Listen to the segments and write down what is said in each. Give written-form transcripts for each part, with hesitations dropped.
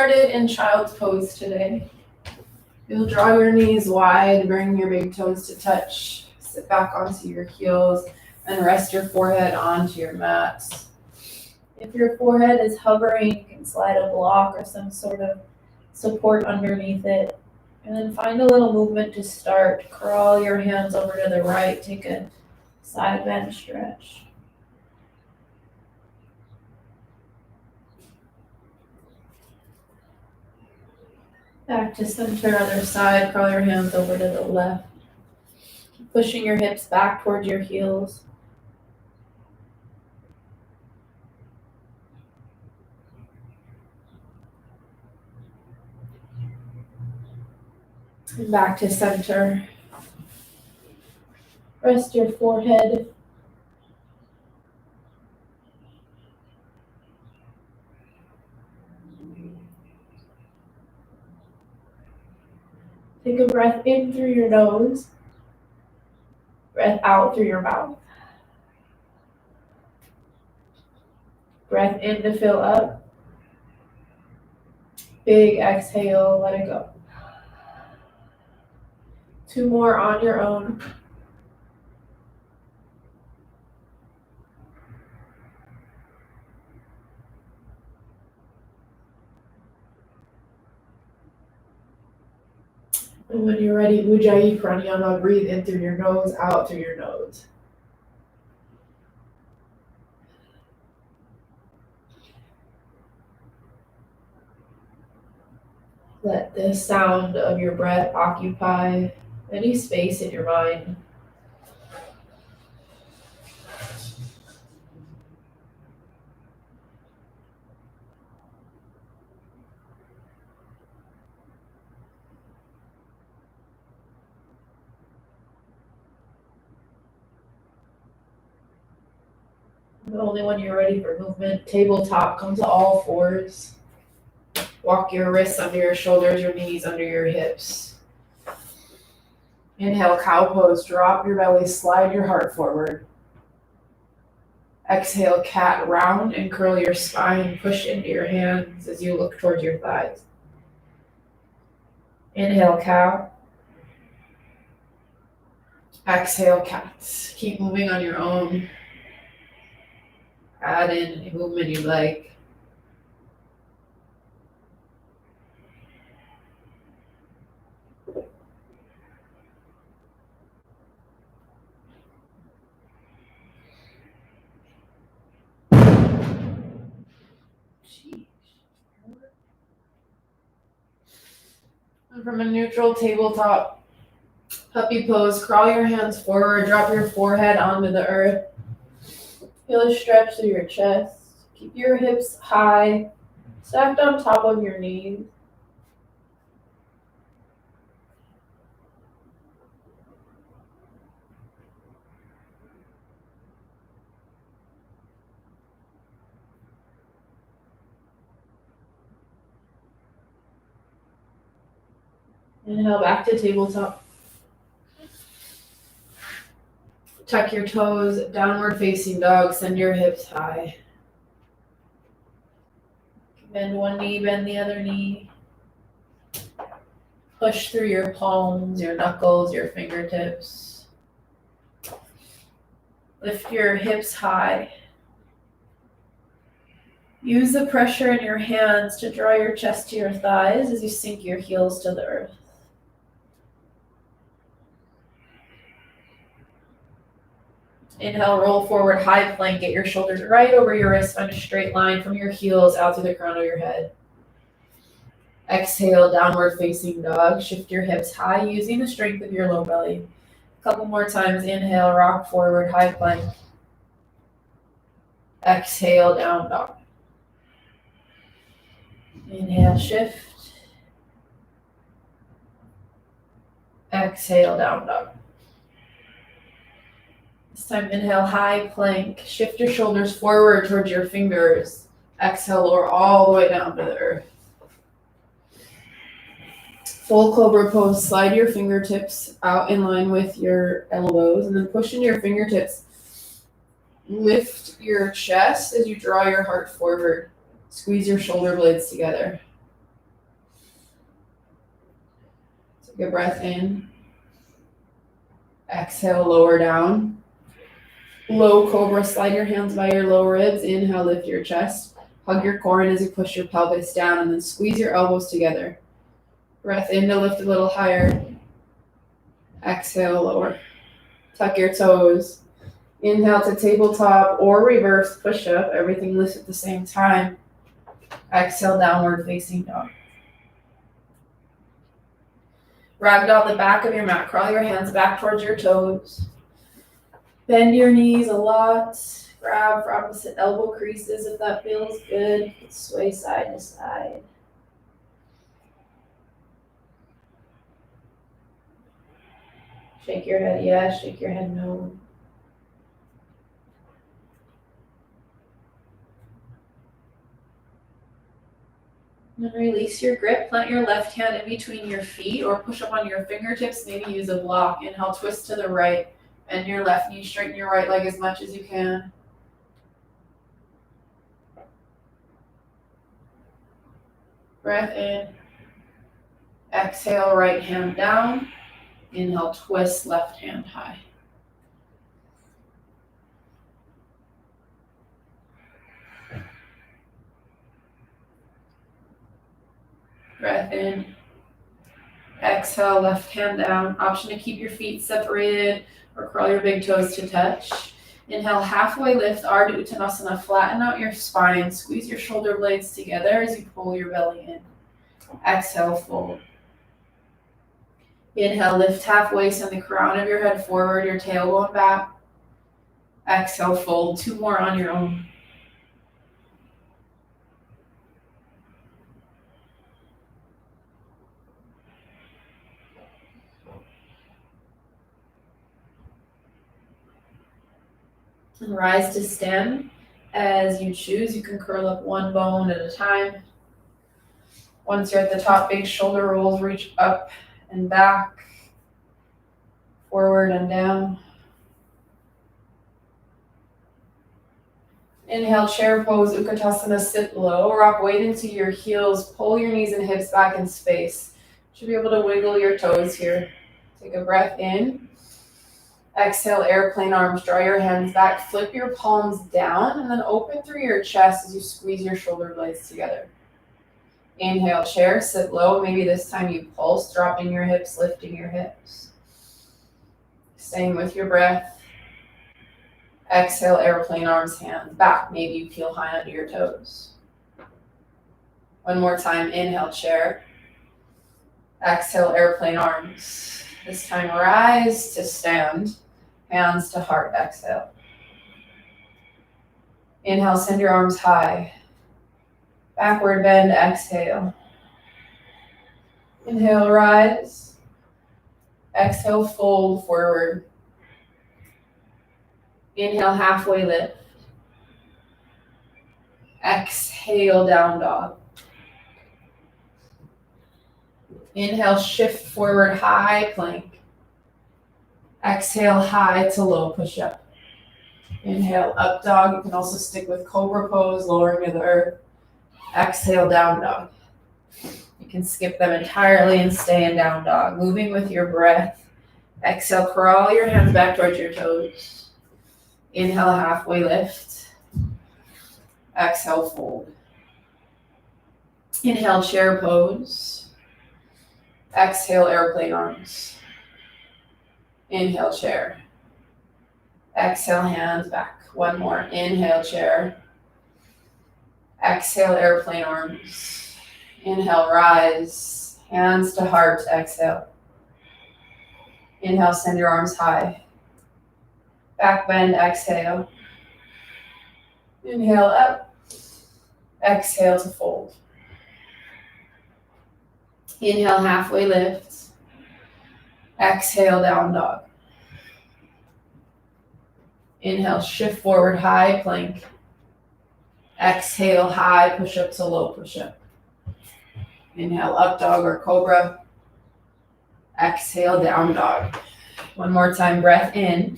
started in child's pose today. You'll draw your knees wide, bring your big toes to touch, sit back onto your heels, and rest your forehead onto your mat. If your forehead is hovering, you can slide a block or some sort of support underneath it. And then find a little movement to start. Crawl your hands over to the right, take a side bend stretch. Back to center, other side, crawl your hands over to the left. Keep pushing your hips back towards your heels. And back to center. Rest your forehead. Take a breath in through your nose. Breath out through your mouth. Breath in to fill up. Big exhale, let it go. 2 more on your own. And when you're ready, Ujjayi Pranayama, breathe in through your nose, out through your nose. Let the sound of your breath occupy any space in your mind. And only when you're ready for movement, tabletop, come to all fours. Walk your wrists under your shoulders, your knees under your hips. Inhale, cow pose, drop your belly, slide your heart forward. Exhale, cat, round and curl your spine, push into your hands as you look towards your thighs. Inhale, cow. Exhale, cat. Keep moving on your own. Add in any movement you like. And from a neutral tabletop, puppy pose, crawl your hands forward, drop your forehead onto the earth. Feel a stretch through your chest. Keep your hips high, stacked on top of your knees. Inhale back to tabletop. Tuck your toes, downward facing dog, send your hips high. Bend one knee, bend the other knee. Push through your palms, your knuckles, your fingertips. Lift your hips high. Use the pressure in your hands to draw your chest to your thighs as you sink your heels to the earth. Inhale, roll forward, high plank. Get your shoulders right over your wrists, find a straight line from your heels out to the crown of your head. Exhale, downward facing dog. Shift your hips high using the strength of your low belly. A couple more times. Inhale, rock forward, high plank. Exhale, down dog. Inhale, shift. Exhale, down dog. This time, inhale, high plank. Shift your shoulders forward towards your fingers. Exhale, lower all the way down to the earth. Full cobra pose. Slide your fingertips out in line with your elbows and then push into your fingertips. Lift your chest as you draw your heart forward. Squeeze your shoulder blades together. Take a breath in. Exhale, lower down. Low cobra, slide your hands by your low ribs. Inhale, lift your chest. Hug your core in as you push your pelvis down, and then squeeze your elbows together. Breath in to lift a little higher. Exhale, lower. Tuck your toes. Inhale to tabletop or reverse push-up. Everything lifts at the same time. Exhale, downward facing dog. Ragdoll the back of your mat. Crawl your hands back towards your toes. Bend your knees a lot. Grab for opposite elbow creases if that feels good. Sway side to side. Shake your head yes, shake your head no. And then release your grip. Plant your left hand in between your feet or push up on your fingertips. Maybe use a block. Inhale, twist to the right. Bend your left knee, straighten your right leg as much as you can. Breath in. Exhale, right hand down. Inhale, twist, left hand high. Breath in. Exhale, left hand down. Option to keep your feet separated or curl your big toes to touch. Inhale, halfway lift, Ardha Uttanasana. Flatten out your spine. Squeeze your shoulder blades together as you pull your belly in. Exhale, fold. Inhale, lift halfway, send the crown of your head forward, your tailbone back. Exhale, fold. 2 more on your own. And rise to stand. As you choose, you can curl up 1 bone at a time. Once you're at the top, big shoulder rolls, reach up and back, forward and down. Inhale, chair pose, Utkatasana, sit low. Rock weight into your heels, pull your knees and hips back in space. Should be able to wiggle your toes here. Take a breath in. Exhale, airplane arms, draw your hands back, flip your palms down, and then open through your chest as you squeeze your shoulder blades together. Inhale, chair, sit low. Maybe this time you pulse, dropping your hips, lifting your hips. Staying with your breath. Exhale, airplane arms, hands back. Maybe you peel high under your toes. 1 more time, inhale, chair. Exhale, airplane arms. This time, rise to stand. Hands to heart, exhale. Inhale, send your arms high. Backward bend, exhale. Inhale, rise. Exhale, fold forward. Inhale, halfway lift. Exhale, down dog. Inhale, shift forward, high plank. Exhale, high to low push-up. Inhale, up dog. You can also stick with cobra pose, lowering to the earth. Exhale, down dog. You can skip them entirely and stay in down dog. Moving with your breath. Exhale, crawl your hands back towards your toes. Inhale, halfway lift. Exhale, fold. Inhale, chair pose. Exhale, airplane arms. Inhale, chair. Exhale, hands back. 1 more. Inhale, chair. Exhale, airplane arms. Inhale, rise. Hands to heart, exhale. Inhale, send your arms high. Back bend, exhale. Inhale, up. Exhale to fold. Inhale, halfway lift. Exhale, down dog. Inhale, shift forward, high plank. Exhale, high push-up to low push-up. Inhale, up dog or cobra. Exhale, down dog. 1 more time, breath in.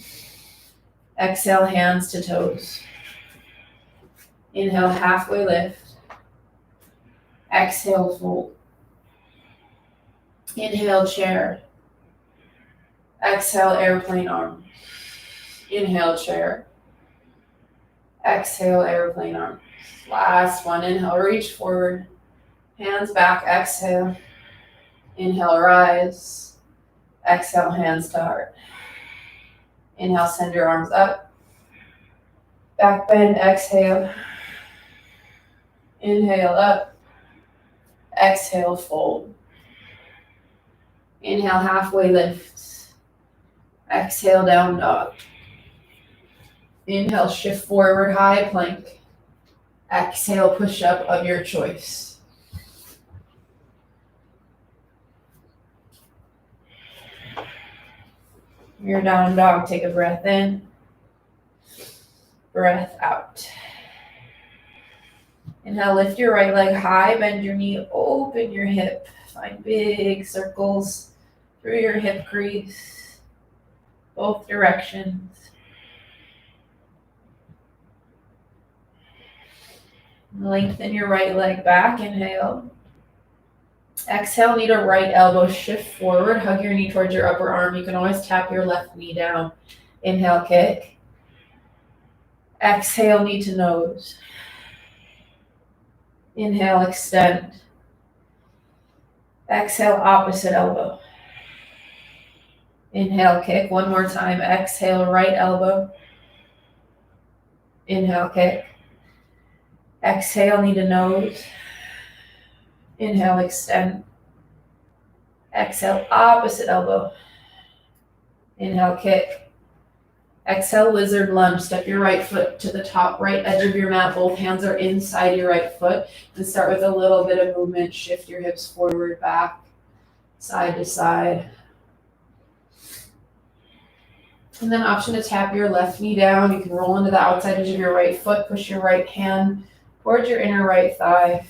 Exhale, hands to toes. Inhale, halfway lift. Exhale, fold. Inhale, chair. Exhale, airplane arm. Inhale, chair. Exhale, airplane arm. Last one. Inhale, reach forward. Hands back, exhale. Inhale, rise. Exhale, hands to heart. Inhale, send your arms up. Back bend, exhale. Inhale, up. Exhale, fold. Inhale, halfway lift. Exhale, down dog. Inhale, shift forward, high plank. Exhale, push up of your choice. Your down dog, take a breath in. Breath out. Inhale, lift your right leg high, bend your knee, open your hip. Find big circles through your hip crease, both directions. Lengthen your right leg back, inhale. Exhale, knee to right elbow, shift forward, hug your knee towards your upper arm. You can always tap your left knee down. Inhale, kick. Exhale, knee to nose. Inhale, extend. Exhale, opposite elbow. Inhale, kick. One more time. Exhale, right elbow. Inhale, kick. Exhale, knee to nose. Inhale, extend. Exhale, opposite elbow. Inhale, kick. Exhale, lizard lunge. Step your right foot to the top right edge of your mat. Both hands are inside your right foot. And start with a little bit of movement. Shift your hips forward, back, side to side. And then option to tap your left knee down. You can roll into the outside edge of your right foot. Push your right hand towards your inner right thigh.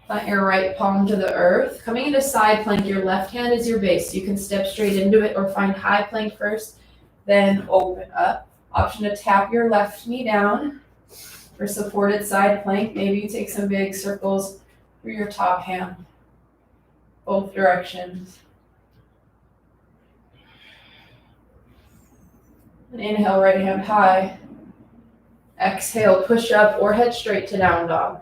Plant your right palm to the earth. Coming into side plank, your left hand is your base. You can step straight into it or find high plank first, then open up. Option to tap your left knee down for supported side plank. Maybe you take some big circles through your top hand, both directions. And inhale, right hand high. Exhale, push up or head straight to down dog.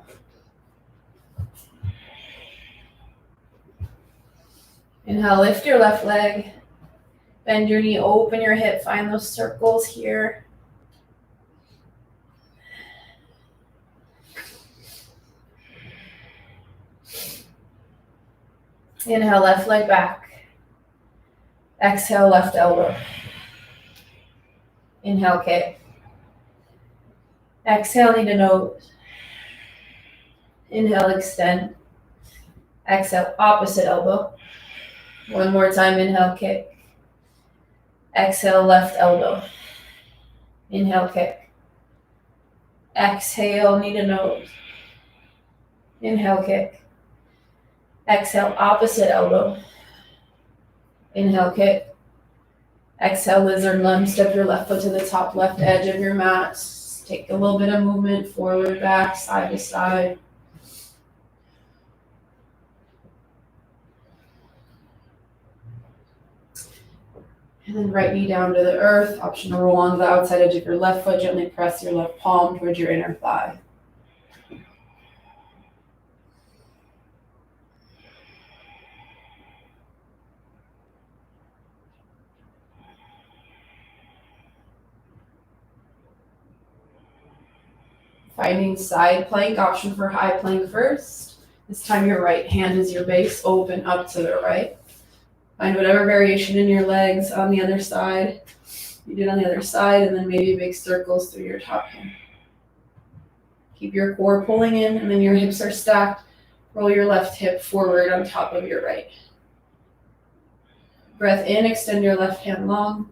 Inhale, lift your left leg. Bend your knee, open your hip. Find those circles here. Inhale, left leg back. Exhale, left elbow. Inhale, kick. Exhale, knee to nose. Inhale, extend. Exhale, opposite elbow. One more time, inhale, kick. Exhale, left elbow. Inhale, kick. Exhale, knee to nose. Inhale, kick. Exhale, opposite elbow. Inhale, kick. Exhale, lizard lunge. Step your left foot to the top left edge of your mat. Take a little bit of movement forward, back, side to side. And then right knee down to the earth. Option to roll onto the outside edge of your left foot. Gently press your left palm towards your inner thigh. Finding side plank, option for high plank first. This time your right hand is your base, open up to the right. Find whatever variation in your legs on the other side. You did on the other side, and then maybe big circles through your top hand. Keep your core pulling in, and then your hips are stacked. Roll your left hip forward on top of your right. Breath in, extend your left hand long.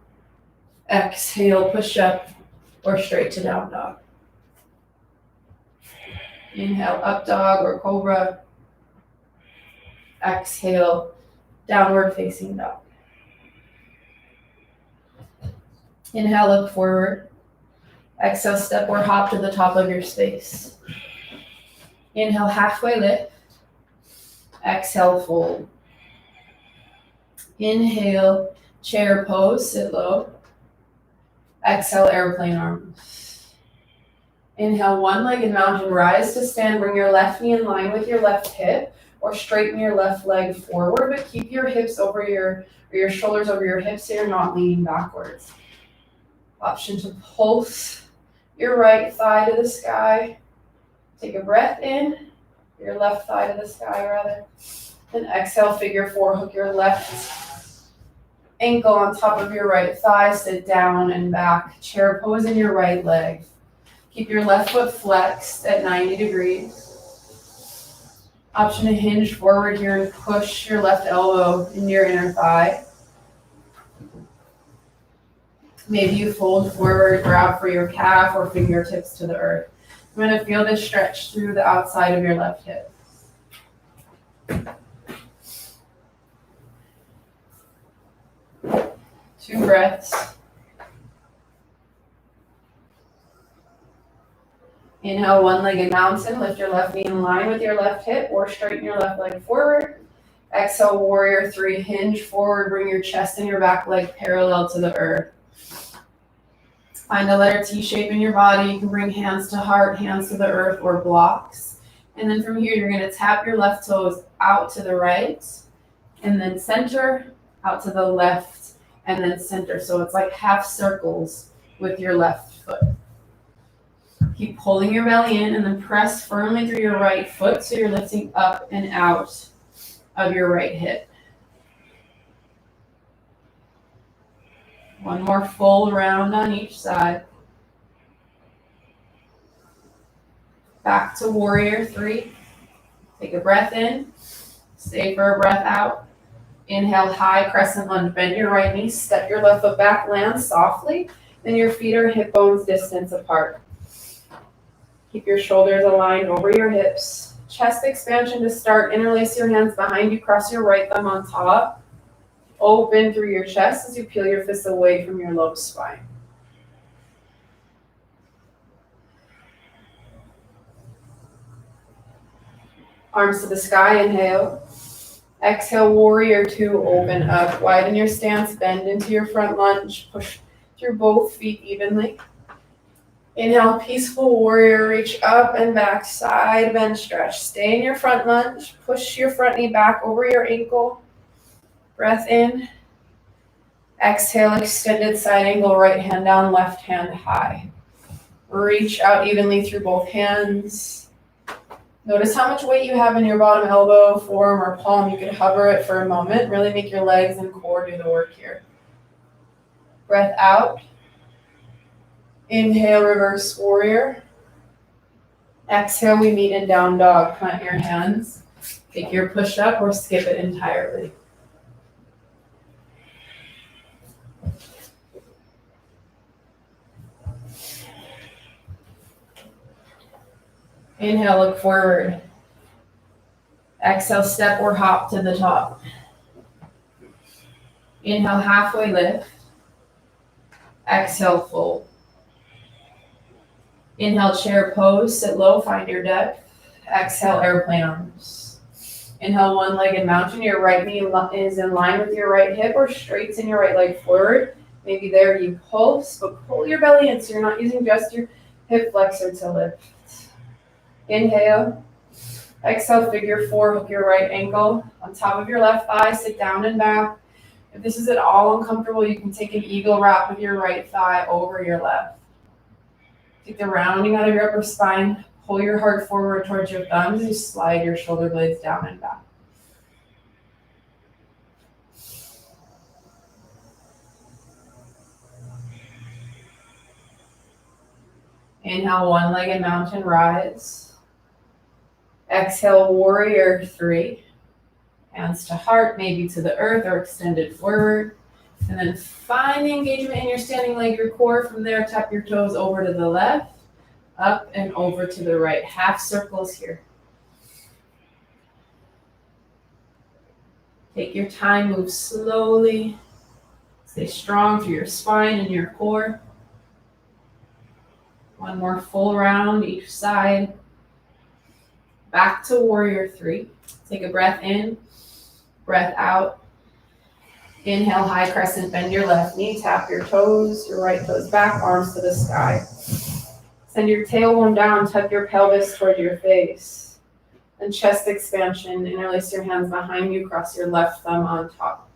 Exhale, push up or straight to down dog. Inhale, up dog or cobra. Exhale, downward facing dog. Inhale, look forward. Exhale, step or hop to the top of your space. Inhale, halfway lift. Exhale, fold. Inhale, chair pose, sit low. Exhale, airplane arms. Inhale, one-legged mountain rise to stand. Bring your left knee in line with your left hip, or straighten your left leg forward, but keep your hips over your shoulders over your hips so you're not leaning backwards. Option to pulse your right thigh to the sky. Take a breath in, your left thigh to the sky rather. Then exhale, figure four, hook your left ankle on top of your right thigh, sit down and back. Chair pose in your right leg. Keep your left foot flexed at 90 degrees. Option to hinge forward here and push your left elbow into your inner thigh. Maybe you fold forward, grab for your calf or fingertips to the earth. I'm going to feel this stretch through the outside of your left hip. 2 breaths. Inhale, one-legged mountain. Lift your left knee in line with your left hip or straighten your left leg forward. Exhale, warrior 3, hinge forward. Bring your chest and your back leg parallel to the earth. Find a letter T shape in your body. You can bring hands to heart, hands to the earth, or blocks. And then from here, you're going to tap your left toes out to the right, and then center, out to the left, and then center. So it's like half circles with your left foot. Keep pulling your belly in and then press firmly through your right foot so you're lifting up and out of your right hip. One more full round on each side. Back to warrior 3. Take a breath in. Stay for a breath out. Inhale, high crescent lunge. Bend your right knee. Step your left foot back. Land softly. Then your feet are hip bones distance apart. Keep your shoulders aligned over your hips. Chest expansion to start. Interlace your hands behind you. Cross your right thumb on top. Open through your chest as you peel your fists away from your low spine. Arms to the sky, inhale. Exhale, warrior 2, open up. Widen your stance, bend into your front lunge. Push through both feet evenly. Inhale, peaceful warrior, reach up and back, side bend stretch. Stay in your front lunge. Push your front knee back over your ankle. Breath in. Exhale, extended side angle, right hand down, left hand high. Reach out evenly through both hands. Notice how much weight you have in your bottom elbow, forearm, or palm. You could hover it for a moment. Really make your legs and core do the work here. Breath out. Inhale, reverse warrior. Exhale, we meet in down dog. Plant your hands. Take your push up or skip it entirely. Inhale, look forward. Exhale, step or hop to the top. Inhale, halfway lift. Exhale, fold. Inhale, chair pose, sit low, find your depth. Exhale, airplane arms. Inhale, one-legged mountain. Your right knee is in line with your right hip or straighten your right leg forward. Maybe there you pulse, but pull your belly in so you're not using just your hip flexor to lift. Inhale. Exhale, figure 4, hook your right ankle on top of your left thigh, sit down and back. If this is at all uncomfortable, you can take an eagle wrap with your right thigh over your left. Take the rounding out of your upper spine, pull your heart forward towards your thumbs, and you slide your shoulder blades down and back. Inhale, one-legged mountain rise. Exhale, warrior 3. Hands to heart, maybe to the earth or extended forward. And then find the engagement in your standing leg, your core. From there, tap your toes over to the left, up and over to the right. Half circles here. Take your time, move slowly. It's Stay strong through your spine and your core. One more full round each side. Back to warrior three. Take a breath in, breath out. Inhale, high crescent, bend your left knee, tap your toes, your right toes back, arms to the sky. Send your tailbone down, tuck your pelvis toward your face. And chest expansion, interlace your hands behind you, cross your left thumb on top.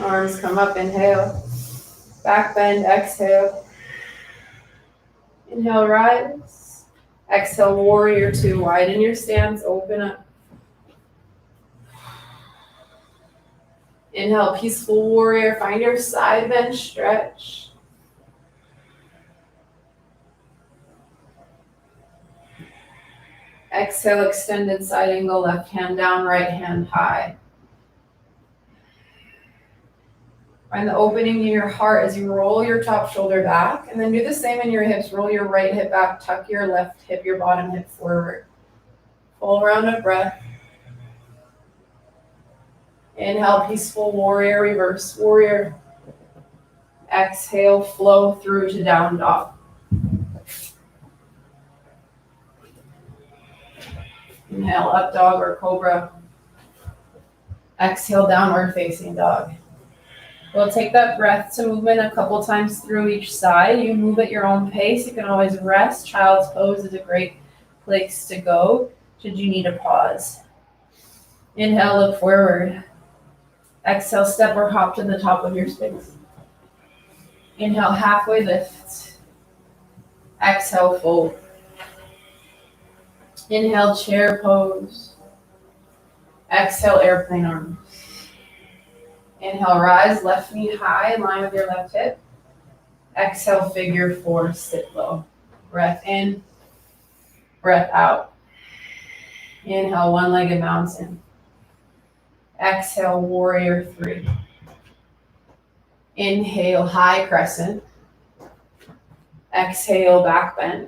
Arms come up, inhale. Back bend, exhale. Inhale, rise. Exhale, warrior two. Widen your stance, open up. Inhale, peaceful warrior. Find your side bend, stretch. Exhale, extended side angle, left hand down, right hand high. Find the opening in your heart as you roll your top shoulder back, and then do the same in your hips. Roll your right hip back, tuck your left hip, your bottom hip forward. Full round of breath. Inhale, peaceful warrior, reverse warrior. Exhale, flow through to down dog. Inhale, up dog or cobra. Exhale, downward facing dog. We'll take that breath to movement a couple times through each side. You move at your own pace. You can always rest. Child's pose is a great place to go should you need a pause. Inhale, look forward. Exhale, step or hop to the top of your space. Inhale, halfway lift. Exhale, fold. Inhale, chair pose. Exhale, airplane arms. Inhale, rise, left knee high in line with your left hip. Exhale, figure four, sit low. Breath in, breath out. Inhale, one-legged mountain. Exhale, warrior three. Inhale, high crescent. Exhale, back bend.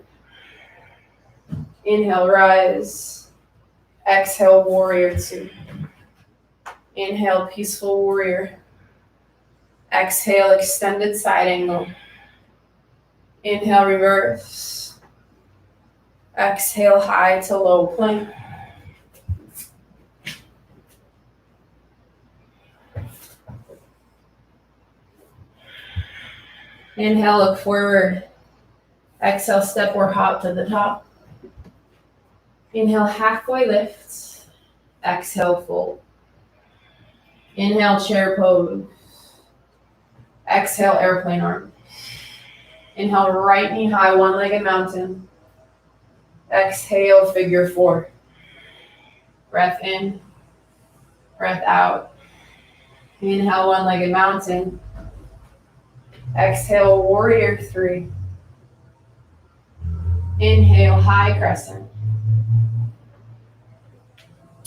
Inhale, rise. Exhale, warrior two. Inhale, peaceful warrior. Exhale, extended side angle. Inhale, reverse. Exhale, high to low plank. Inhale, look forward. Exhale, step or hop to the top. Inhale, halfway lift. Exhale, fold. Inhale, chair pose. Exhale, airplane arm. Inhale, right knee high, one-legged mountain. Exhale, figure four. Breath in, breath out. Inhale, one-legged mountain. Exhale, warrior three. Inhale, high crescent.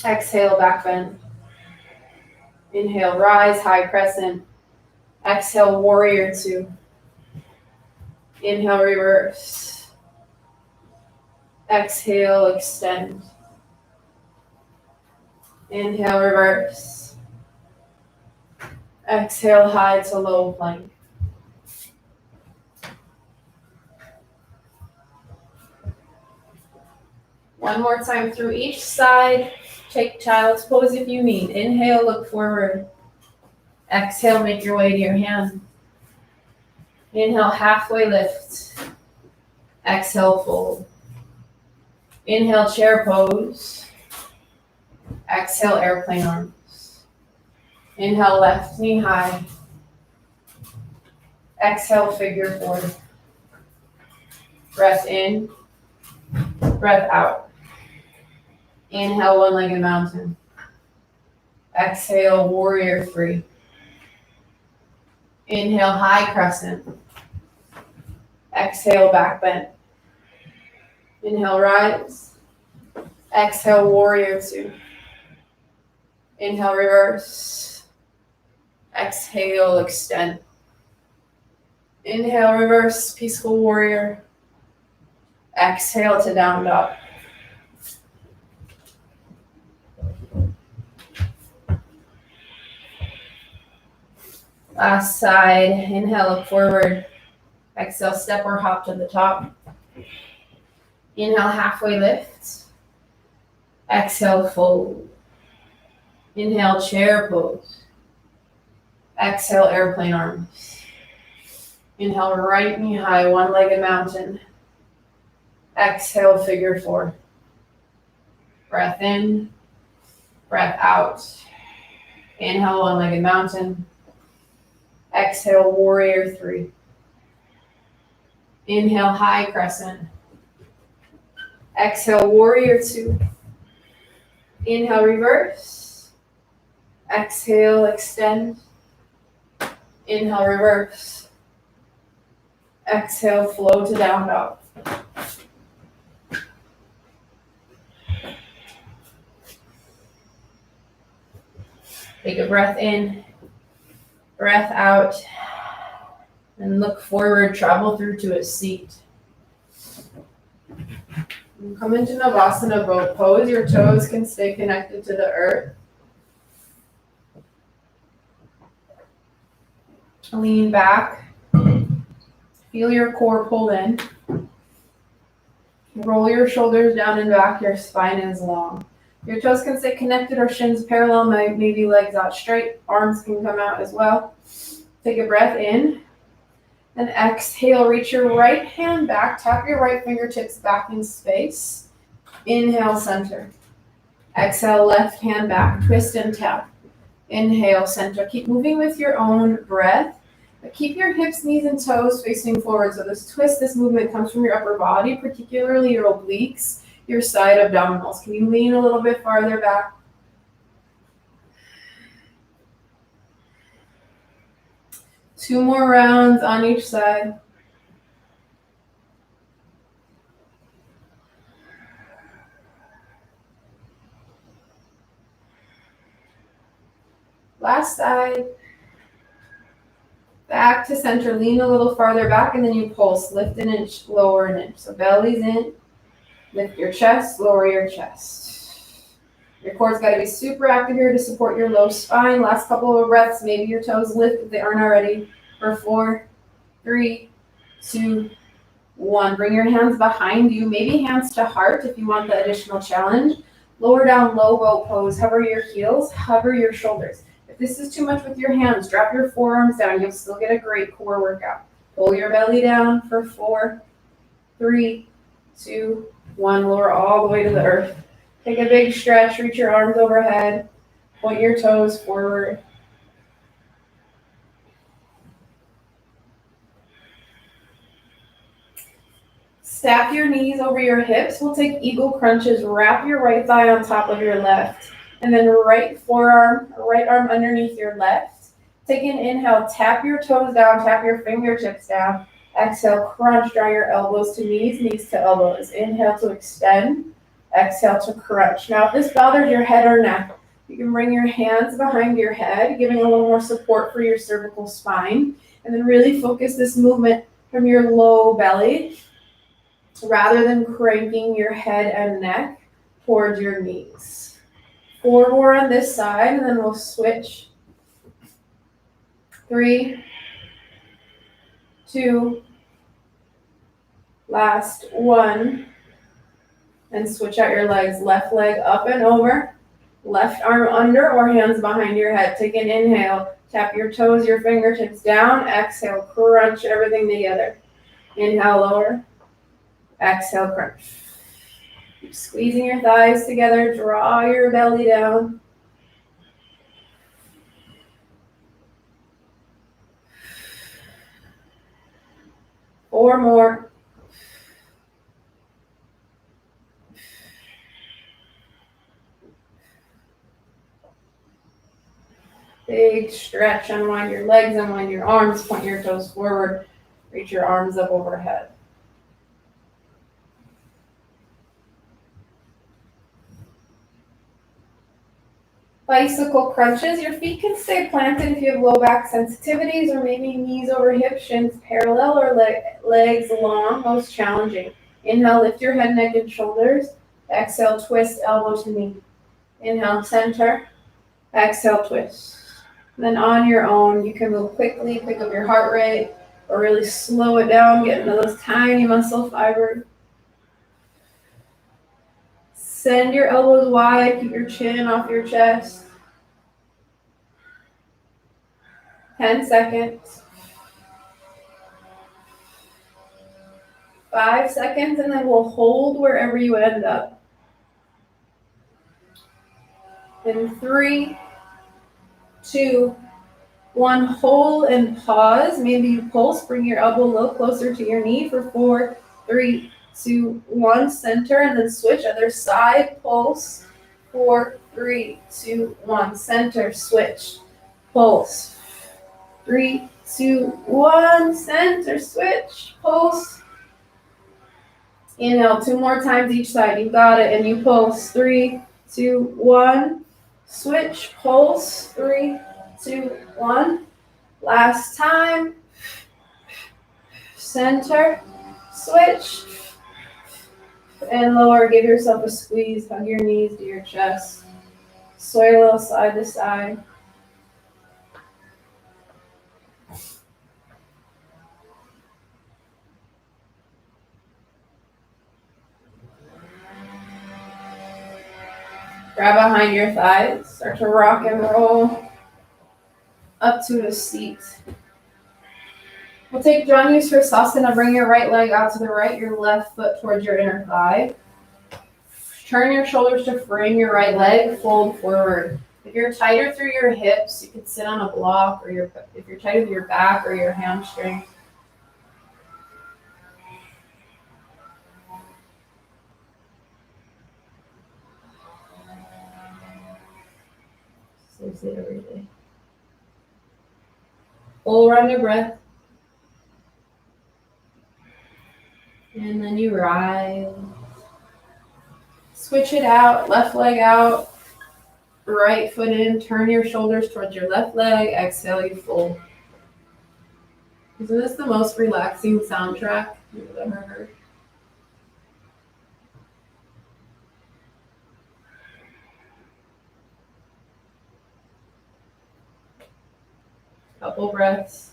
Exhale, back bend. Inhale, rise, high crescent. Exhale, warrior two. Inhale, reverse. Exhale, extend. Inhale, reverse. Exhale, high to low plank. One more time through each side. Take child's pose if you need. Inhale, look forward. Exhale, make your way to your hand. Inhale, halfway lift. Exhale, fold. Inhale, chair pose. Exhale, airplane arms. Inhale, left knee high. Exhale, figure four. Breath in, breath out. Inhale, one-legged mountain. Exhale, warrior three. Inhale, high crescent. Exhale, back bend. Inhale, rise. Exhale, warrior two. Inhale, reverse. Exhale, extend. Inhale, reverse, peaceful warrior. Exhale to down dog. Last side. Inhale, look forward. Exhale, step or hop to the top. Inhale, halfway lift. Exhale, fold. Inhale, chair pose. Exhale, airplane arms. Inhale, right knee high, one-legged mountain. Exhale, figure four. Breath in, breath out. Inhale, one-legged mountain. Exhale, warrior three. Inhale, high crescent. Exhale, warrior two. Inhale, reverse. Exhale, extend. Inhale, reverse. Exhale, flow to down dog. Take a breath in, breath out, and look forward, travel through to a seat. And come into Navasana boat pose. Your toes can stay connected to the earth. Lean back. Feel your core pull in. Roll your shoulders down and back. Your spine is long. Your toes can stay connected or shins parallel, maybe legs out straight. Arms can come out as well. Take a breath in. And exhale, reach your right hand back. Tap your right fingertips back in space. Inhale, center. Exhale, left hand back. Twist and tap. Inhale, center. Keep moving with your own breath. But keep your hips, knees, and toes facing forward. So this twist, this movement comes from your upper body, particularly your obliques, your side abdominals. Can you lean a little bit farther back? Two more rounds on each side. Last side. Back to center, lean a little farther back, and then you pulse. Lift an inch, lower an inch. So belly's in, lift your chest, lower your chest. Your core's got to be super active here to support your low spine. Last couple of breaths, maybe your toes lift if they aren't already. For 4, 3, 2, 1. Bring your hands behind you, maybe hands to heart if you want the additional challenge. Lower down, low boat pose. Hover your heels, hover your shoulders. If this is too much with your hands, drop your forearms down. You'll still get a great core workout. Pull your belly down for 4, 3, 2, 1. Lower all the way to the earth. Take a big stretch. Reach your arms overhead. Point your toes forward. Stack your knees over your hips. We'll take eagle crunches. Wrap your right thigh on top of your left. And then right forearm, right arm underneath your left. Take an inhale, tap your toes down, tap your fingertips down. Exhale, crunch, draw your elbows to knees, knees to elbows. Inhale to extend, exhale to crunch. Now, if this bothers your head or neck, you can bring your hands behind your head, giving a little more support for your cervical spine. And then really focus this movement from your low belly, rather than cranking your head and neck towards your knees. 4 more on this side, and then we'll switch. 3, 2, last 1. And switch out your legs. Left leg up and over, left arm under or hands behind your head. Take an inhale, tap your toes, your fingertips down. Exhale, crunch everything together. Inhale, lower. Exhale, crunch. Keep squeezing your thighs together. Draw your belly down. Four more. Big stretch. Unwind your legs, unwind your arms. Point your toes forward. Reach your arms up overhead. Bicycle crunches. Your feet can stay planted if you have low back sensitivities, or maybe knees over hips, shins parallel, or legs long, most challenging. Inhale, lift your head, neck, and shoulders. Exhale, twist elbow to knee. Inhale, center. Exhale, twist. And then on your own, you can move quickly, pick up your heart rate, or really slow it down, get into those tiny muscle fibers. Send your elbows wide, keep your chin off your chest. 10 seconds. 5 seconds, and then we'll hold wherever you end up. In 3, 2, 1, hold and pause. Maybe you pulse, bring your elbow a little closer to your knee for 4, 3, 2, 1, center, and then switch other side, pulse. 4, 3, 2, 1, center, switch, pulse. 3, 2, 1, center, switch, pulse. Inhale, 2 more times each side. You got it, and you pulse. 3, 2, 1, switch, pulse. 3, 2, 1. Last time. Center, switch, and lower. Give yourself a squeeze. Hug your knees to your chest. Sway a little side to side. Grab behind your thighs. Start to rock and roll up to a seat. We'll take Janu Sirsasana. Bring your right leg out to the right, your left foot towards your inner thigh. Turn your shoulders to frame your right leg, fold forward. If you're tighter through your hips, you can sit on a block, or if you're tight with your back or your hamstring. So sit every day. Hold around your breath. And then you rise. Switch it out, left leg out, right foot in, turn your shoulders towards your left leg, exhale, you fold. Isn't this the most relaxing soundtrack you've ever heard? Couple breaths.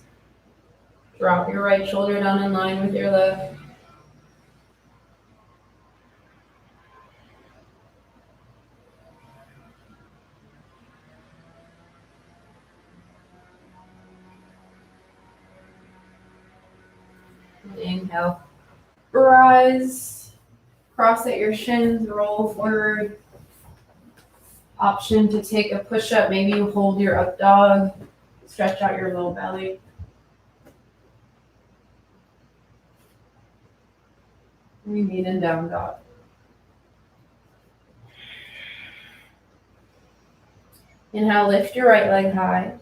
Drop your right shoulder down in line with your left. Inhale. Rise. Cross at your shins, roll forward. Option to take a push-up. Maybe you hold your up dog. Stretch out your low belly. We meet in down dog. Inhale, lift your right leg high.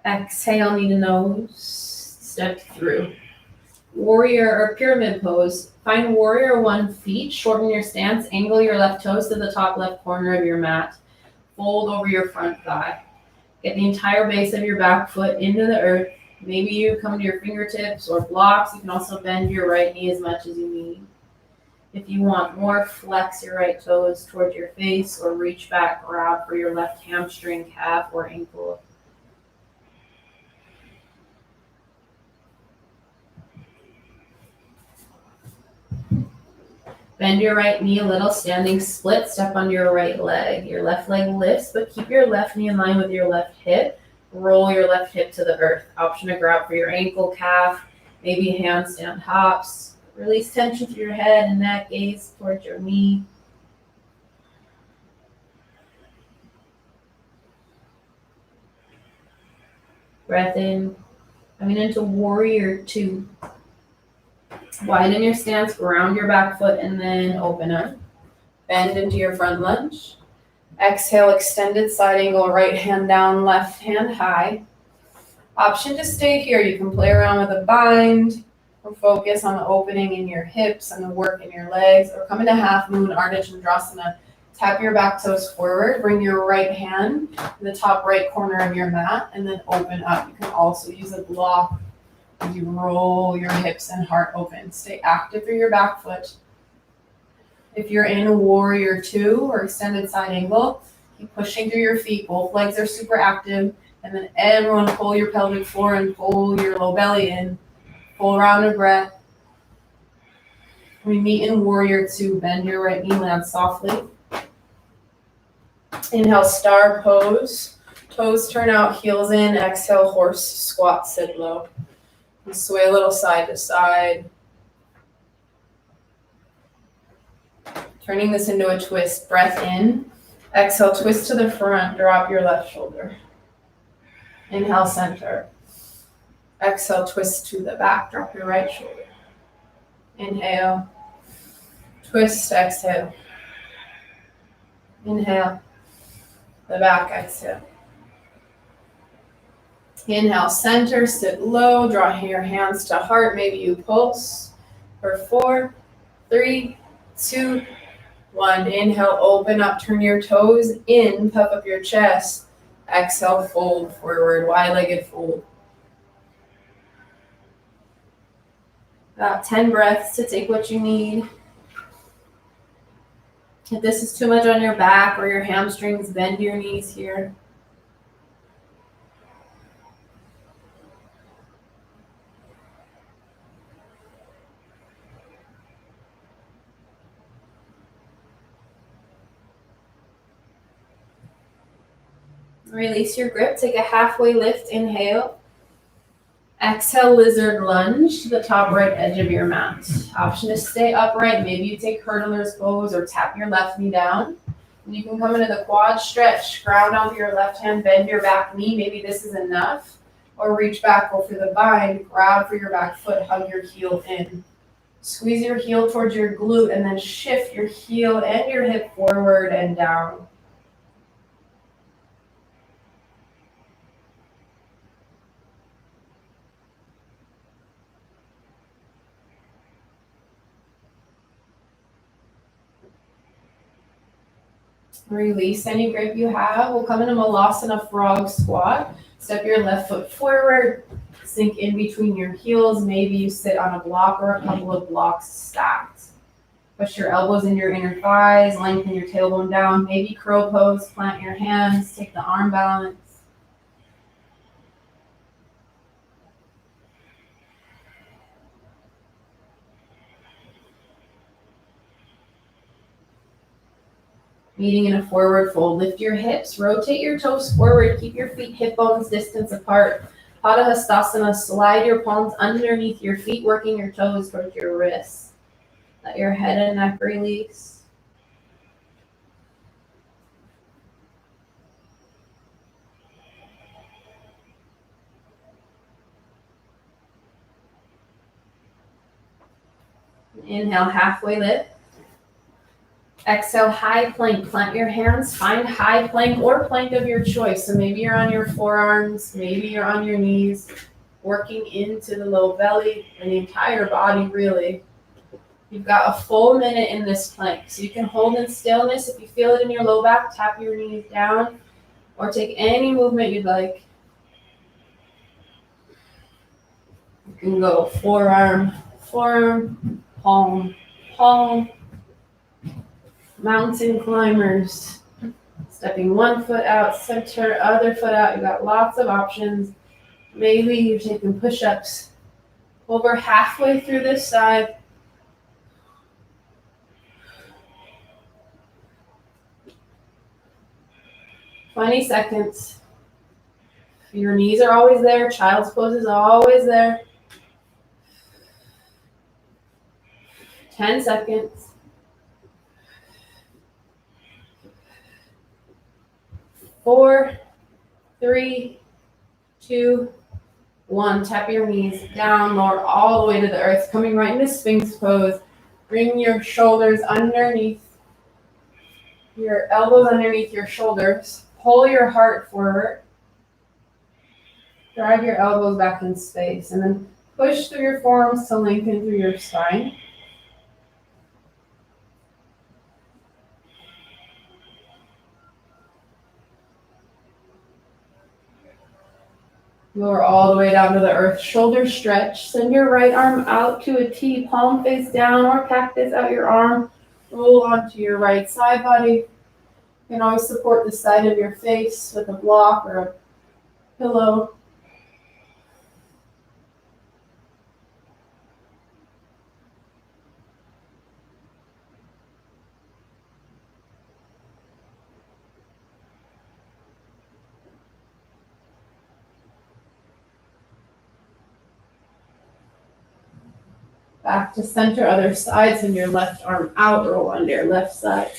Exhale, knee to nose. Step through. Warrior or pyramid pose. Find warrior 1 feet. Shorten your stance. Angle your left toes to the top left corner of your mat. Fold over your front thigh. Get the entire base of your back foot into the earth. Maybe you come to your fingertips or blocks. You can also bend your right knee as much as you need. If you want more, flex your right toes towards your face or reach back, grab for your left hamstring, calf, or ankle. Bend your right knee a little, standing split, step on your right leg. Your left leg lifts, but keep your left knee in line with your left hip. Roll your left hip to the earth. Option to grab for your ankle, calf, maybe handstand hops. Release tension through your head and neck, gaze towards your knee. Breath in, coming into warrior 2. Widen your stance, ground your back foot, and then open up. Bend into your front lunge. Exhale, extended side angle, right hand down, left hand high. Option to stay here. You can play around with a bind, or focus on the opening in your hips and the work in your legs, or come into half moon, Ardha Chandrasana. Tap your back toes forward, bring your right hand to the top right corner of your mat, and then open up. You can also use a block as you roll your hips and heart open. Stay active through your back foot. If you're in a warrior two or extended side angle, keep pushing through your feet. Both legs are super active. And then everyone pull your pelvic floor and pull your low belly in. Full round of breath. We meet in warrior two. Bend your right knee, land softly. Inhale, star pose. Toes turn out, heels in. Exhale, horse squat, sit low. And sway a little side to side. Turning this into a twist. Breath in. Exhale, twist to the front. Drop your left shoulder. Inhale, center. Exhale, twist to the back. Drop your right shoulder. Inhale. Twist, exhale. Inhale. The back, exhale. Inhale, center, sit low. Draw your hands to heart. Maybe you pulse for 4, 3, 2, 1. Inhale, open up, turn your toes in, puff up your chest. Exhale, fold forward, wide-legged fold. About 10 breaths to take what you need. If this is too much on your back or your hamstrings, bend your knees here. Release your grip, take a halfway lift, inhale. Exhale, lizard lunge to the top right edge of your mat. Option to stay upright. Maybe you take hurdler's pose or tap your left knee down. And you can come into the quad stretch, ground onto your left hand, bend your back knee. Maybe this is enough. Or reach back, go for the bind, grab for your back foot, hug your heel in. Squeeze your heel towards your glute and then shift your heel and your hip forward and down. Release any grip you have. We'll come into Malasana frog squat. Step your left foot forward. Sink in between your heels. Maybe you sit on a block or a couple of blocks stacked. Push your elbows into your inner thighs. Lengthen your tailbone down. Maybe crow pose. Plant your hands. Take the arm balance. Meeting in a forward fold. Lift your hips, rotate your toes forward, keep your feet hip bones distance apart. Padahastasana, slide your palms underneath your feet, working your toes towards your wrists. Let your head and neck release. Inhale, halfway lift. Exhale, high plank. Plant your hands, find high plank or plank of your choice. So maybe you're on your forearms, maybe you're on your knees, working into the low belly and the entire body really. You've got a full minute in this plank. So you can hold in stillness. If you feel it in your low back, tap your knees down or take any movement you'd like. You can go forearm, forearm, palm, palm. Mountain climbers, stepping one foot out, center, other foot out. You've got lots of options. Maybe you're taking push-ups over halfway through this side. "20 seconds. Your knees are always there. Child's pose is always there. 10 seconds. 4, 3, 2, 1. Tap your knees down, lower all the way to the earth. Coming right into Sphinx pose. Bring your shoulders underneath, your elbows underneath your shoulders. Pull your heart forward. Drive your elbows back in space. And then push through your forearms to lengthen through your spine. Lower all the way down to the earth. Shoulder stretch. Send your right arm out to a T, palm face down, or cactus out your arm. Roll onto your right side body. You can always support the side of your face with a block or a pillow. Back to center, other side. Send your left arm out, roll onto your left side.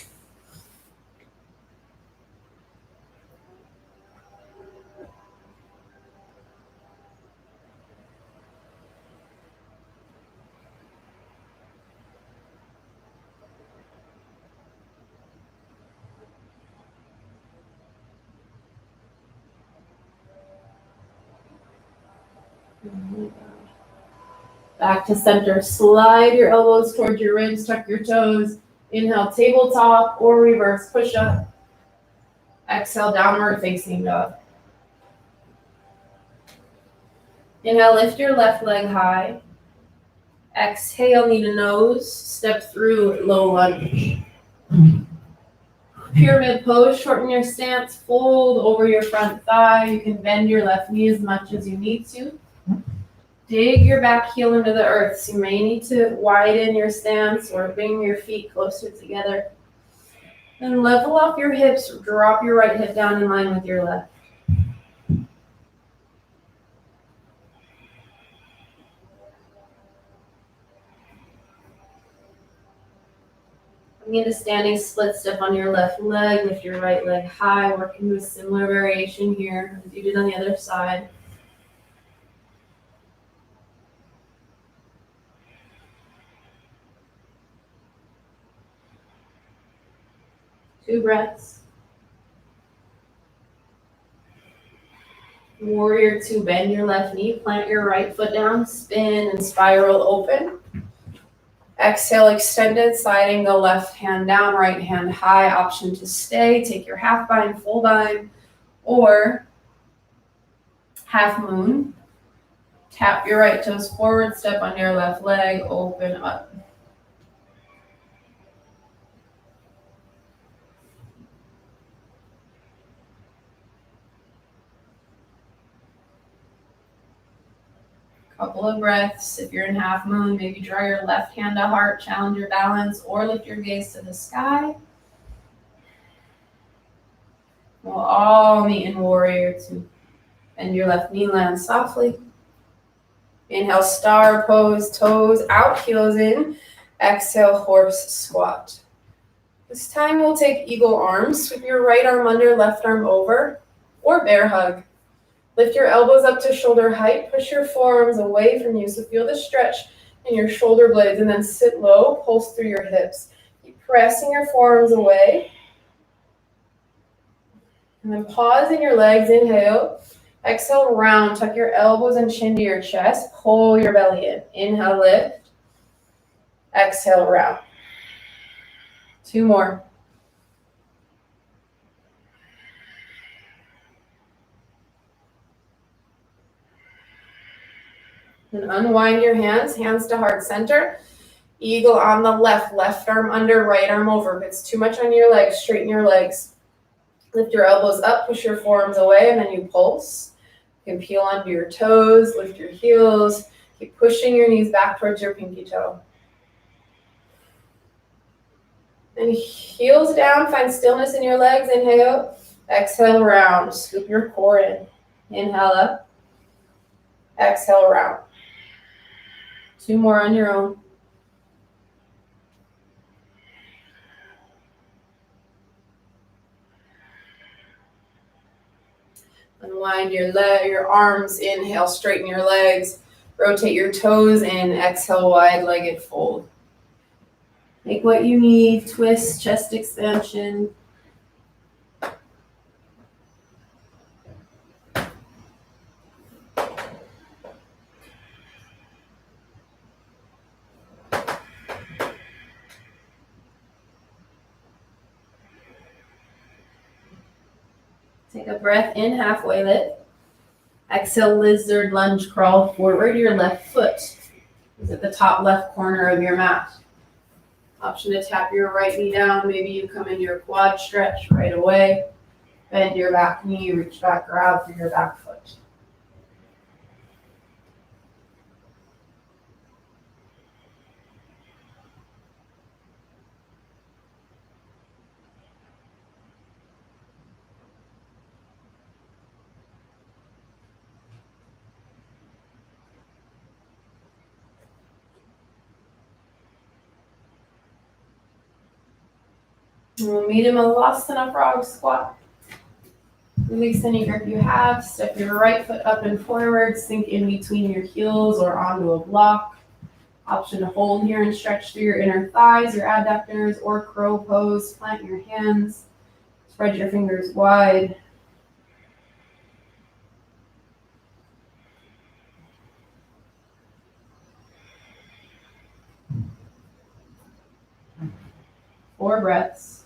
Back to center. Slide your elbows towards your ribs, tuck your toes. Inhale, tabletop or reverse push-up. Exhale, downward facing dog. Inhale, lift your left leg high. Exhale, knee to nose. Step through low lunge. Pyramid pose, shorten your stance, fold over your front thigh. You can bend your left knee as much as you need to. Dig your back heel into the earth. So you may need to widen your stance or bring your feet closer together. Then level off your hips, drop your right hip down in line with your left. Coming into standing split step on your left leg, lift your right leg high, working with similar variation here as you did on the other side. Two breaths. Warrior two, bend your left knee, plant your right foot down, spin and spiral open. Exhale, extended, side angle, left hand down, right hand high, option to stay. Take your half bind, full bind, or half moon. Tap your right toes forward, step on your left leg, open up. Couple of breaths. If you're in half moon, maybe draw your left hand to heart, challenge your balance, or lift your gaze to the sky. We'll all meet in warrior two. Bend your left knee, land softly. Inhale, star pose, toes out, heels in. Exhale, horse squat. This time we'll take eagle arms. Sweep your right arm under, left arm over, or bear hug. Lift your elbows up to shoulder height. Push your forearms away from you. So feel the stretch in your shoulder blades and then sit low, pulse through your hips. Keep pressing your forearms away. And then pause in your legs, inhale. Exhale, round, tuck your elbows and chin to your chest. Pull your belly in. Inhale, lift. Exhale, round. Two more. And unwind your hands, hands to heart center. Eagle on the left, left arm under, right arm over. If it's too much on your legs, straighten your legs. Lift your elbows up, push your forearms away, and then you pulse. You can peel onto your toes, lift your heels. Keep pushing your knees back towards your pinky toe. And heels down, find stillness in your legs. Inhale, exhale, round. Scoop your core in. Inhale up, exhale, round. Two more on your own. Unwind your arms. Inhale, straighten your legs. Rotate your toes in. Exhale, wide-legged fold. Make what you need. Twist, chest expansion. Take a breath in, halfway lift. Exhale, lizard lunge, crawl forward. Your left foot is at the top left corner of your mat. Option to tap your right knee down. Maybe you come into your quad stretch right away. Bend your back knee, reach back, grab for your back foot. We'll meet him a Lasana frog squat. Release any grip you have. Step your right foot up and forward. Sink in between your heels or onto a block. Option to hold here and stretch through your inner thighs, your adductors, or crow pose. Plant your hands. Spread your fingers wide. Four breaths.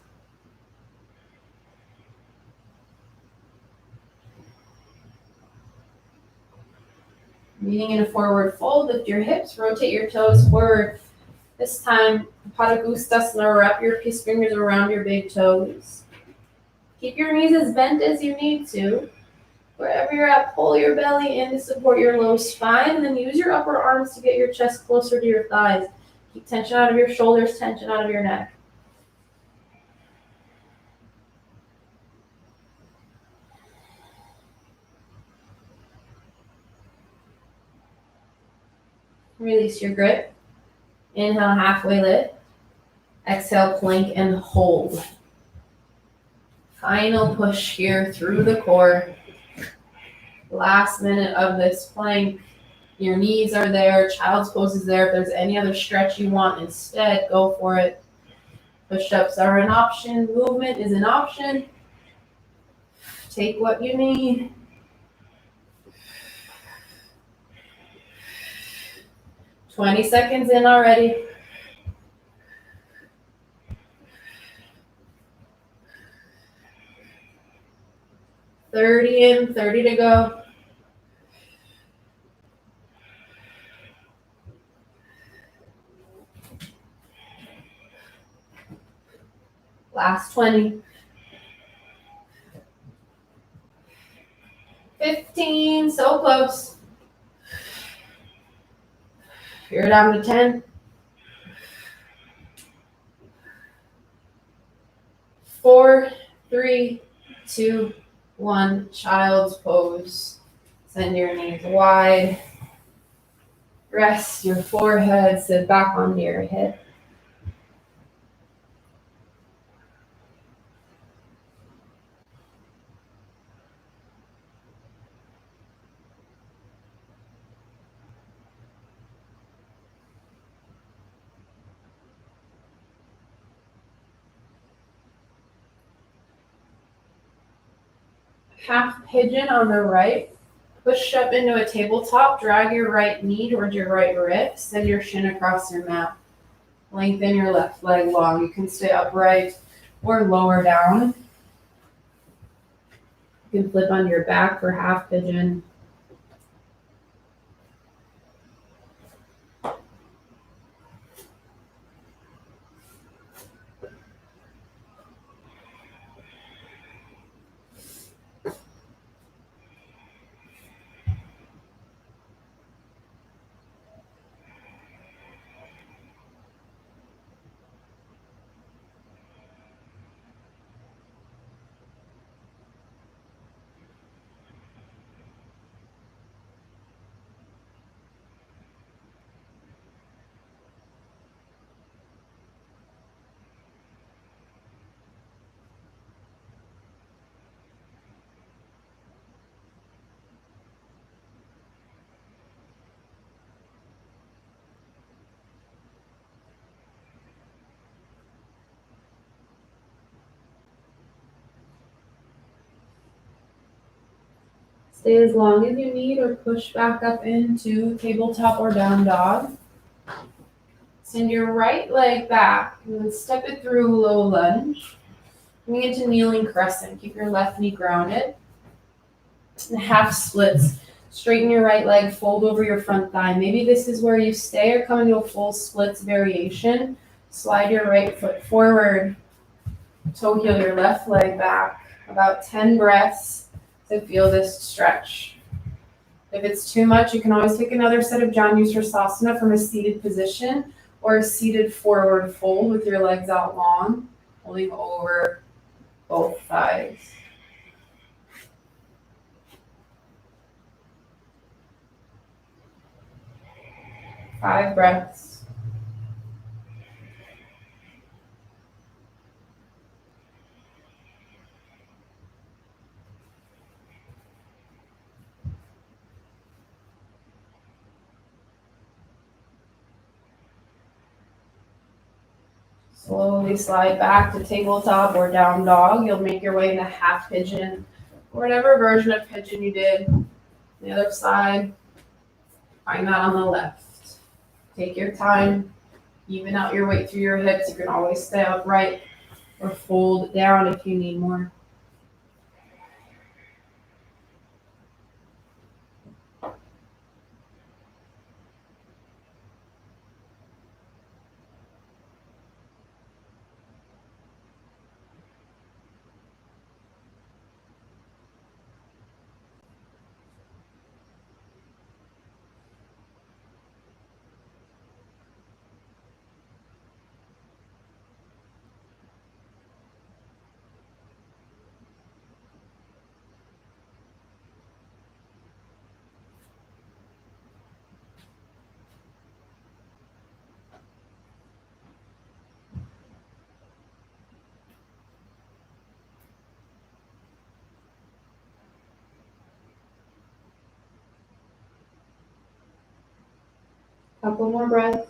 Meeting in a forward fold, lift your hips, rotate your toes forward. This time, Padangusthasana, wrap your peace fingers around your big toes. Keep your knees as bent as you need to. Wherever you're at, pull your belly in to support your low spine, and then use your upper arms to get your chest closer to your thighs. Keep tension out of your shoulders, tension out of your neck. Release your grip. Inhale, halfway lift. Exhale, plank and hold. Final push here through the core. Last minute of this plank. Your knees are there, child's pose is there. If there's any other stretch you want instead, go for it. Push-ups are an option. Movement is an option. Take what you need. "20 seconds in already. "30 in, 30 to go. Last 20. 15, so close. You're down to 10. 4, 3, 2, 1. Child's pose. Send your knees wide. Rest your forehead, sit back onto your hip. Half pigeon on the right. Push up into a tabletop. Drag your right knee towards your right wrist. Send your shin across your mat. Lengthen your left leg long. You can stay upright or lower down. You can flip on your back for half pigeon. Stay as long as you need or push back up into tabletop or down dog. Send your right leg back and then step it through low lunge. Coming into kneeling crescent. Keep your left knee grounded. And half splits. Straighten your right leg, fold over your front thigh. Maybe this is where you stay or come into a full splits variation. Slide your right foot forward. Toe heel your left leg back. About 10 breaths to feel this stretch. If it's too much, you can always take another set of Janushirasana from a seated position or a seated forward fold with your legs out long, holding over both thighs. Five breaths. Slowly slide back to tabletop or down dog. You'll make your way into half pigeon, or whatever version of pigeon you did. The other side, find that on the left. Take your time, even out your weight through your hips. You can always stay upright or fold down if you need more. Couple more breaths.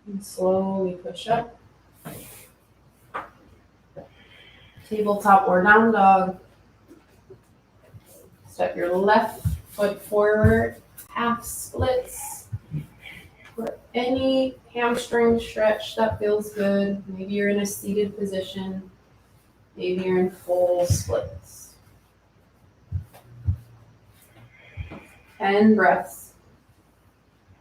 And slowly push up. Tabletop or down dog. Step your left foot forward, half splits. For any hamstring stretch that feels good. Maybe you're in a seated position. Maybe you're in full splits. 10 breaths.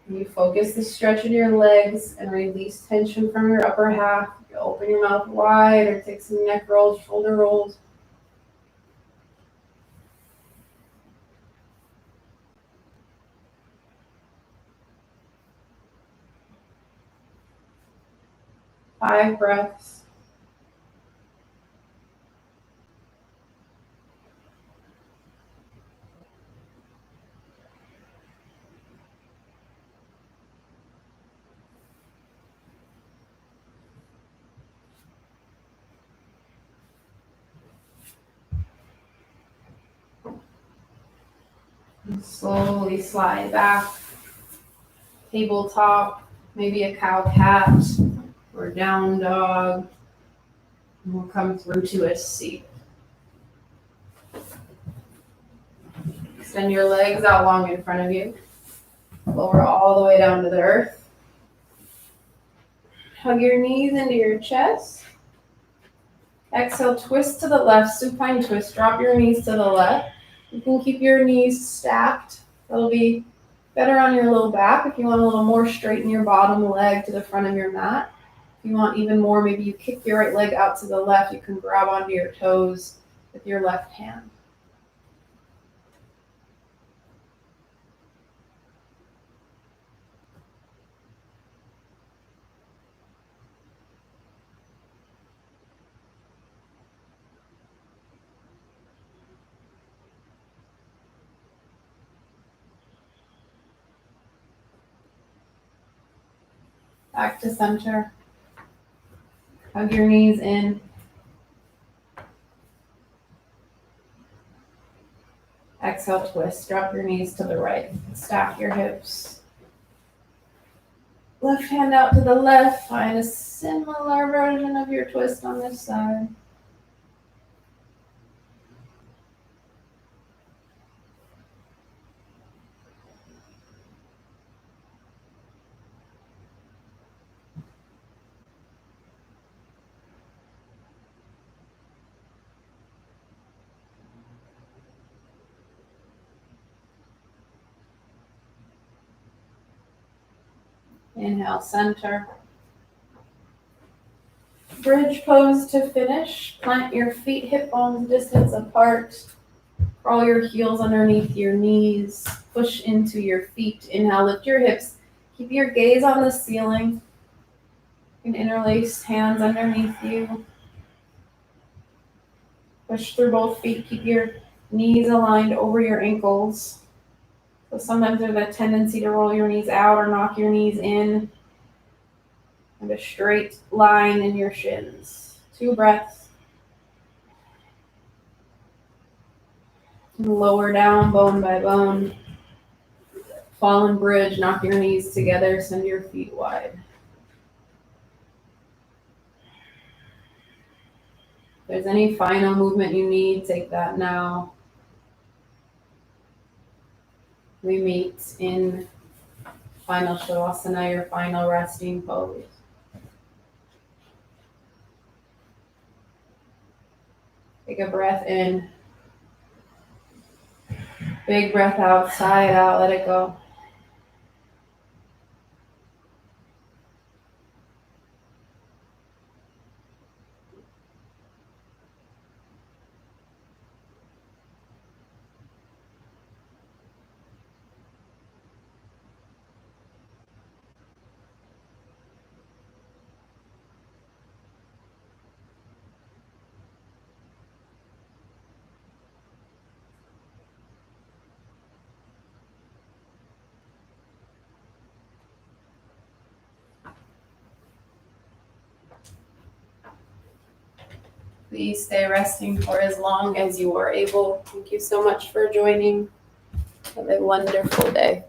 You focus the stretch in your legs and release tension from your upper half. You open your mouth wide or take some neck rolls, shoulder rolls. Five breaths. And slowly slide back. Tabletop, maybe a cow cat or down dog. And we'll come through to a seat. Extend your legs out long in front of you. Lower all the way down to the earth. Hug your knees into your chest. Exhale, twist to the left, supine twist. Drop your knees to the left. You can keep your knees stacked. That'll be better on your low back. If you want a little more, straighten your bottom leg to the front of your mat. If you want even more, maybe you kick your right leg out to the left. You can grab onto your toes with your left hand. Back to center. Hug your knees in. Exhale, twist. Drop your knees to the right. Stack your hips. Left hand out to the left. Find a similar version of your twist on this side. Inhale, center. Bridge pose to finish. Plant your feet hip bones distance apart. Crawl your heels underneath your knees. Push into your feet. Inhale, lift your hips. Keep your gaze on the ceiling. You can interlace hands underneath you. Push through both feet. Keep your knees aligned over your ankles. So sometimes there's a tendency to roll your knees out or knock your knees in. And a straight line in your shins. 2 breaths. And lower down bone by bone. Fallen bridge, knock your knees together, send your feet wide. If there's any final movement you need, take that now. We meet in final Shavasana, your final resting pose. Take a breath in. Big breath out, sigh it out, let it go. Please stay resting for as long as you are able. Thank you so much for joining. Have a wonderful day.